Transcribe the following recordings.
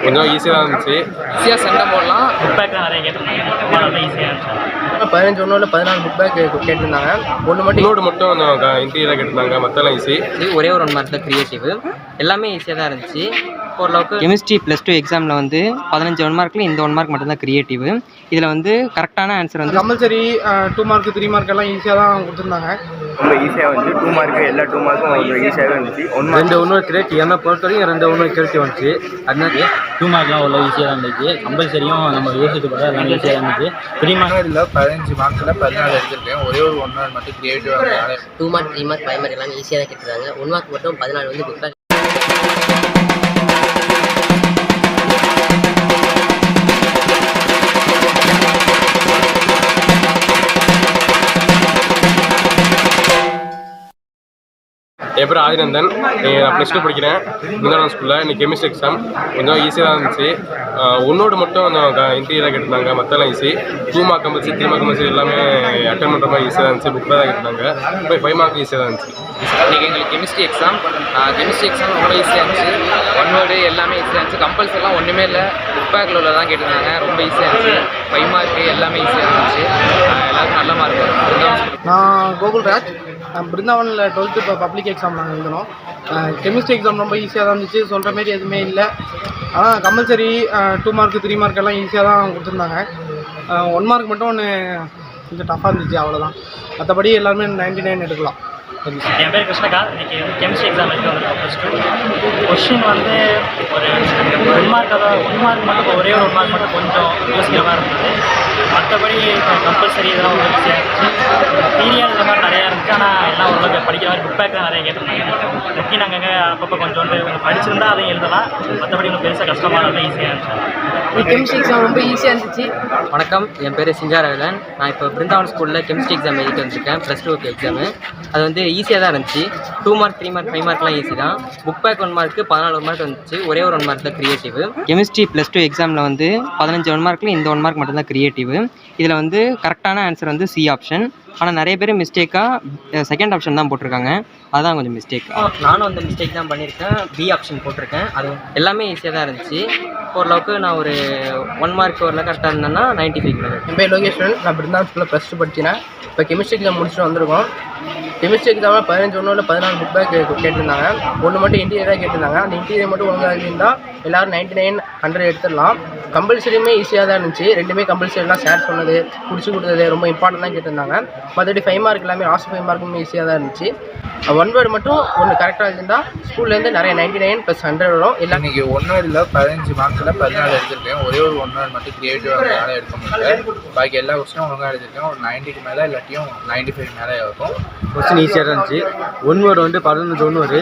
கொஞ்சம் ஈஸியாக தான் இருந்துச்சு. ஈஸியாக சண்டை போடலாம். புக் பேக்லாம் நிறைய கேட்டிருந்தாங்க, ரொம்ப ஈஸியாக இருந்துச்சு. 15 ஒன்றில் 14 புக் பேக் கேட்டிருந்தாங்க. இன்னொரு மட்டும் கொஞ்சம் இன்டீரியராக கேட்டிருந்தாங்க, மற்றெல்லாம் ஈஸி. ஒரே ஒரு 1 மார்க் தான் க்ரியேட்டிவ். எல்லாமே ஈஸியாக தான் இருந்துச்சு. ஓரளவுக்கு கெமிஸ்ட்ரி +2 எக்ஸாமில் வந்து 15 1 மார்க்கில் இந்த 1 மார்க் மட்டும்தான் க்ரியேட்டிவ். இதில் வந்து கரெக்டான ஆன்சர் வந்து கம்பல்சரி 2 மார்க் 3 மார்க் எல்லாம் ஈஸியாக தான் கொடுத்துருந்தாங்க. ரொம்ப ஈஸியாக வந்துச்சு. 2 மார்க்கு எல்லா 2 மார்க்கும் ஈஸியாகவே இருந்துச்சு. 2 1 கிரியேட்டிவ் என்னை பொறுத்த வரைக்கும் 2 1 கிரியேட்டிவ் வந்துச்சு. அதனால 2 மார்க்லாம் அவ்வளோ ஈஸியாக தான் இருந்துச்சு. கம்பல்சரியும் நம்ம யோசித்து பார்த்தா எல்லாம் ஈஸியாக இருந்துச்சு. 3 மார்க் இதில் 15 மார்க்கில் 14 எடுத்திருக்கேன். ஒரே ஒரு 1 மார்க் மட்டும் கிரியேட்டிவாக 2 மார்க் 3 மார்க் 5 மார்க் எல்லாம் ஈஸியாக தான் கேட்டிருக்காங்க. 1 மார்க் மட்டும் 14 வந்து புக் பேக். என் பேர் ஆதிநந்தன். நான் +2 படிக்கிறேன், பிருந்தாவன் ஸ்கூலில். இன்றைக்கி கெமிஸ்ட்ரி எக்ஸாம் கொஞ்சம் ஈஸியாக தான் இருந்துச்சு. ஒன்னோடு மட்டும் கொஞ்சம் இன்டீரியராக கேட்டிருந்தாங்க, மற்றெல்லாம் easy. 2 mark compulsory 3 mark compulsory எல்லாமே அட்டன் பண்ணுற மாதிரி ஈஸியாக தான் இருந்துச்சு. புக் தான் கேட்டிருந்தாங்க. இப்போ 5 மார்க் ஈஸியாக தான் இருந்துச்சு. இன்றைக்கி எங்களுக்கு கெமிஸ்ட்ரி எக்ஸாம் ரொம்ப ஈஸியாக இருந்துச்சு. 1 வேர்டு எல்லாமே ஈஸியாக இருந்துச்சு. கம்பல்சரிலாம் ஒன்றுமே இல்லை, புக் பேக்கில் உள்ள தான் கேட்டிருந்தாங்க. ரொம்ப ஈஸியாக இருந்துச்சு. 5 மார்க்கு எல்லாமே ஈஸியாக இருந்துச்சு. எல்லாருக்கும் நல்ல மார்க். நான் கோகுல்ராஜ். பிருந்தாவனில் 12th இப்போ பப்ளிக் எக்ஸாம் நாங்கள் எழுதணும். கெமிஸ்ட்ரி எக்ஸாம் ரொம்ப ஈஸியாக தான் இருந்துச்சு. சொல்கிற மாரி எதுவுமே இல்லை. ஆனால் கம்பல்சரி 2 மார்க் 3 மார்க் எல்லாம் ஈஸியாக தான் கொடுத்துருந்தாங்க. 1 மார்க் மட்டும் ஒன்று கொஞ்சம் டஃப்பாக இருந்துச்சு, அவ்வளோதான். மற்றபடி எல்லாருமே 99 எடுக்கலாம். என் பேர் கிருஷ்ணகாந்த். இன்றைக்கி வந்து கெமிஸ்ட்ரி எக்ஸாம் எழுதி வந்திருக்கோம் +2. கொஷின் வந்து ஒரு 1 மார்க் மட்டும் ஒரே ஒரு 1 மார்க் மட்டும் கொஞ்சம் யோசிக்கிற மாதிரி இருந்தது. மற்றபடி கம்பல்சரி இதெல்லாம் ஒரு ஈஸியாக இருந்துச்சு. பீரியட் இந்த மாதிரி நிறையா இருந்துச்சு. ஆனால் எல்லாம் ஓரளவுக்கு படிக்கிற மாதிரி புக் பேக் தான் நிறைய கேட்டிருந்தாங்க. முக்கிய நாங்கள் அப்பப்போ கொஞ்சோண்டு படிச்சிருந்தா அதையும் எழுதலாம். மற்றபடி இன்னும் பெருசாக கஷ்டமானது ஈஸியாக இருந்துச்சு. கெமிஸ்ட்ரி எக்ஸாம் ரொம்ப ஈஸியாக இருந்துச்சு. வணக்கம், என் பேர் சிங்காரவேலன். நான் இப்போ பிருந்தாவன் ஸ்கூலில் கெமிஸ்ட்ரி எக்ஸாம் எழுதிட்டு வந்திருக்கேன், +2 எக்ஸாமு. அது வந்து ஈஸியாக தான் இருந்துச்சு. 2 மார்க் 3 மார்க் 5 மார்க்லாம் ஈஸி தான். புக் பேக் 1 மார்க்கு 14 1 மார்க் வந்துச்சு. ஒரே ஒரு 1 மார்க் தான் க்ரியேட்டிவ். கெமிஸ்ட்ரி +2 எக்ஸாமில் வந்து 15 1 மார்க்கில் இந்த 1 மார்க் மட்டும்தான் க்ரியேட்டிவ். இதில் வந்து கரெக்டான ஆன்சர் வந்து C ஆப்ஷன். ஆனால் நிறைய பேர் மிஸ்டேக்காக செகண்ட் ஆப்ஷன் தான் போட்டிருக்காங்க. அதுதான் கொஞ்சம் மிஸ்டேக். நானும் அந்த மிஸ்டேக் தான் பண்ணியிருக்கேன். B ஆப்ஷன் போட்டிருக்கேன். அது எல்லாமே ஈஸியாக தான் இருந்துச்சு. ஓரளவுக்கு நான் ஒரு 1 மார்க் ஓரளவு கரெக்டாக இருந்தேன்னா 95. என் பேர் லோகேஸ்வரன். நான் பிருந்தாவன் ஸ்கூலில் +2 படிக்கிறேன். இப்போ கெமிஸ்ட்ரி எக்ஸாம் முடிச்சுட்டு வந்திருக்கோம். கெமிஸ்ட்ரி எக்ஸாமில் 15 ஒன்றில் 14 புக் பேக் கேட்டிருந்தாங்க. 1 மட்டும் இன்டீரியராக கேட்டிருந்தாங்க. அந்த இன்டீரியர் மட்டும் ஒழுங்காக இருந்தால் எல்லோரும் 99 100 எடுத்துடலாம். கம்பல்சரியுமே ஈஸியாக தான் இருந்துச்சு. ரெண்டுமே கம்பல்சரிலாம் ஷேர் சொன்னது, பிடிச்சி கொடுத்தது ரொம்ப இம்பார்ட்டன் தான் கேட்டிருந்தாங்க. மற்றபடி 5 மார்க் எல்லாமே லாஸ்ட் 5 மார்க்குமே ஈஸியாக தான் இருந்துச்சு. 1 வேர்டு மட்டும் ஒன்று கரெக்டாக இருந்தால் ஸ்கூல்லேருந்து நிறைய 99 + 100 வரும். எல்லாம் இன்றைக்கி 1 வேர்டில் 15 மார்க்கில் 14 எடுத்திருக்கேன். ஒரே ஒரு 1 வேர்டு மட்டும் கிரியேட்டிவாக எடுக்க முடியல. பாக்கி எல்லா கொஸ்டினும் ஒழுங்காக எடுத்திருக்கேன். ஒரு 90க்கு மேலே இல்லாட்டியும் 95 மேலே இருக்கும். கொஸ்டின் ஈஸியாக தான் இருந்துச்சு. 1 வேர்டு வந்து 15 1 வேர்டு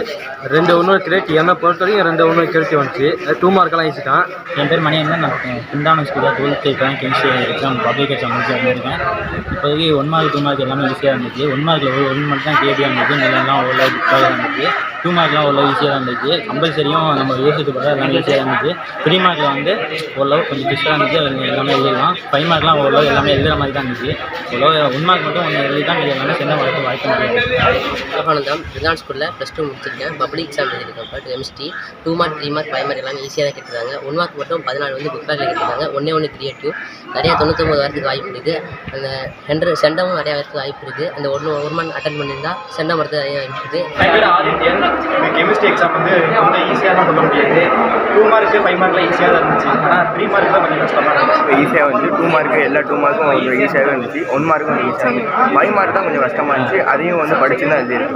2 1 கிரியேட்டிவ். என்னை பொறுத்த வரைக்கும் 2 1 கிரியேட்டிவ் வந்துச்சு. 2 மார்க்கெல்லாம் ஈஸி தான். என் பேர் மணியன். நான் பிருந்தாவன் ஸ்கூலில் 12th இப்போ கெமிஸ்ட்ரி எக்ஸாம் பப்ளிக் எக்ஸாம் முடிச்சு வந்திருக்கேன். இப்போதைக்கு 1 மார்க் 2 மார்க் எல்லாமே ஈஸியாக இருந்துச்சு. 1 மார்க்கில் 1 மார்க் தான் கிரியேட்டிவாக இருந்துச்சு. எல்லாம் ஓரளவு புக்காக இருந்துச்சு. 2 மார்க்லாம் ஓரளவு ஈஸியாக தான் இருந்துச்சு. கம்பல்சரியும் நம்ம யோசித்து பார்த்தா எல்லாம் ஈஸியாக இருந்துச்சு. 3 மார்க்கில் வந்து ஓரளவு கொஞ்சம் டிஸ்டாக இருந்துச்சு. அது எல்லாமே எழுதலாம். 5 மார்க்லாம் ஓரளவு எல்லாமே எழுதுகிற மாதிரி தான் இருந்துச்சு. ஓரளவு 1 மார்க் மட்டும் ஒன்று எழுதி தான் இது எல்லாமே சென்னை வரது வாய்ப்பு முடியாது. ஆனந்தம். பிருந்தாவன் ஸ்கூலில் +2 முடிச்சிருக்கேன். பப்ளிக் எக்ஸாம் எழுதியிருக்கேன். But chemistry 2 mark 3 mark 5 mark எல்லாம் ஈஸியாக தான் கேட்டிருக்காங்க. 1 மார்க் மட்டும் 14 வந்து புக் பேக்கில் கேட்டிருக்காங்க. 1 கிரியேட்டிவ். நிறையா 99 வரதுக்கு வாய்ப்பு இருக்குது. அந்த செண்டமும் நிறையா வரதுக்கு வாய்ப்பு இருக்குது. அந்த 1 மார்க் அட்டன் பண்ணியிருந்தால் செண்டம் வரது நிறையா இருக்குது. என் பேர் ஆதித்யன். கெமிஸ்ட்ரி எக்ஸாம் வந்து கொஞ்சம் ஈஸியாக தான் சொல்ல முடியாது. 2 மார்க்கு 5 மார்க்லாம் ஈஸியாக தான் இருந்துச்சு. ஆனால் 3 மார்க் தான் கொஞ்சம் கஷ்டமாக இருந்துச்சு. இப்போ ஈஸியாக வந்துச்சு. 2 மார்க்கு எல்லா 2 மார்க்கும் ஈஸியாகவே இருந்துச்சு. 1 மார்க்கும் கொஞ்சம் ஈஸியாக இருந்துச்சு. 5 மார்க் தான் கொஞ்சம் கஷ்டமாக இருந்துச்சு. அதையும் வந்து படிச்சு தான் எழுதியிருக்கு.